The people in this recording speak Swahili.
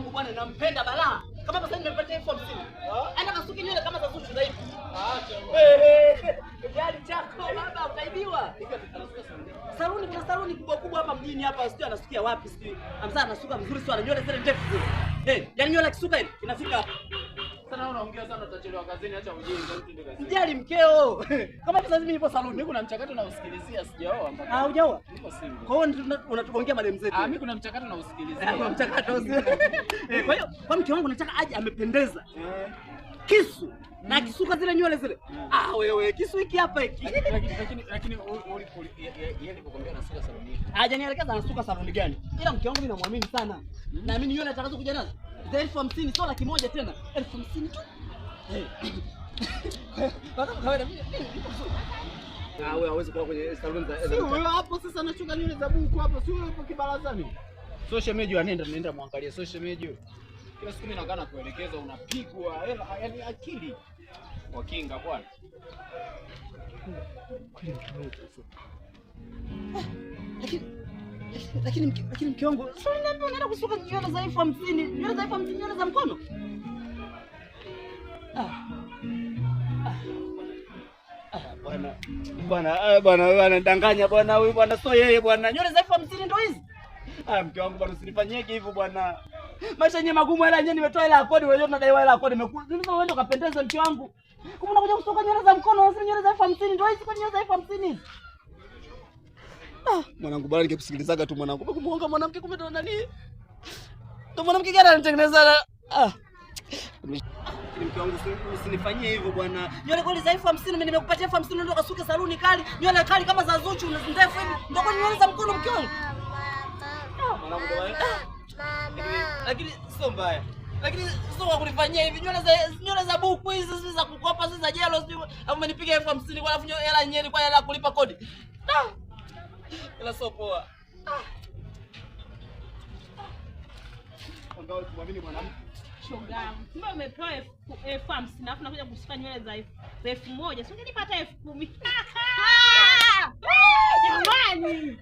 wangu bwana nampenda balaa. Kama sasa nimepatia elfu 50. Aenda kasuki nywele kama za Zuchu zaidi. Gari chako baba ukaibiwa. Saluni kuna saluni kubwa kubwa hapa mjini hapa, sio anasukia wapi sio. Amza anasuka vizuri sio, ananywele zile ndefu zile. Yani nywele kisuka ile inafika. Sana unaongea sana, utachelewa kazini, acha ujinga utinde kazini. Mjali mkeo. Kama sasa mimi nipo saluni, mimi kuna mchakato na usikilizia, sijaoa mpaka. Hujaoa? Niko single. Kwa hiyo unatuongea madem zetu. Mimi kuna mchakato na usikilizia. Kuna mchakato sio. Kwa hiyo kwa mke wangu nataka aje amependeza. Kisu na kisuka zile nywele zile. Wewe kisu hiki hapa hiki. Lakini yeye alipokuambia nasuka saluni. Hajanielekeza anasuka saluni gani. Ila mke wangu mimi namwamini sana. Naamini nywele atakazo kuja nazo. 50,000 sio 100,000 tena. 50,000 tu. Wewe hauwezi kuwa kwenye saluni za. Sio wewe hapo sasa anachuka nywele za buku hapo, sio wewe hapo kibarazani. Social media nenda muangalie social media. Kila siku mimi nakaa kuelekeza, unapigwa yaani akili wakinga bwana. Lakini mke wangu sio niambia unaenda kusuka nywele za 50,000, nywele za 50,000, nywele za mkono. Bwana anadanganya bwana, huyu bwana sio yeye bwana. Nywele za 50,000 ndio hizi. Mke wangu bwana usinifanyike hivyo bwana. Maisha yenyewe magumu, hela yenyewe nimetoa hela ya kodi, wewe unadaiwa hela ya kodi. Nimekuja uende ukapendeza mke wangu. Kama unakuja kusuka nywele za mkono, unasema nywele za 50,000 ndio hizi, kwa nywele za 50,000. Mwanangu bwana ningekusikilizaga tu mwanangu. Kumuonga mwanamke kumbe ndo nani? Ndo mwanamke gani anatengeneza mke wangu usinifanyie hivyo bwana. Nywele kweli za 50,000 mimi nimekupatia 50,000 ndio kasuke saluni kali. Nywele kali kama za Zuchu ndefu hivi. Ndio kwa nywele za mkono mke wangu. Mwanangu bwana. Lakini sio mbaya. Lakini sio kwa kunifanyia hivi. Nywele za buku hizi si za kukopa, si za jelo, sio. Hapo umenipiga 50,000 kwa alafu hela yenyewe kwa hela kulipa kodi. Ila sio poa. Ngao kumwamini mwanamke. Shoga, kumbe umepewa 50,000 alafu nakuja kusuka nywele za 1,000. Si ungenipata 10,000. Jamani.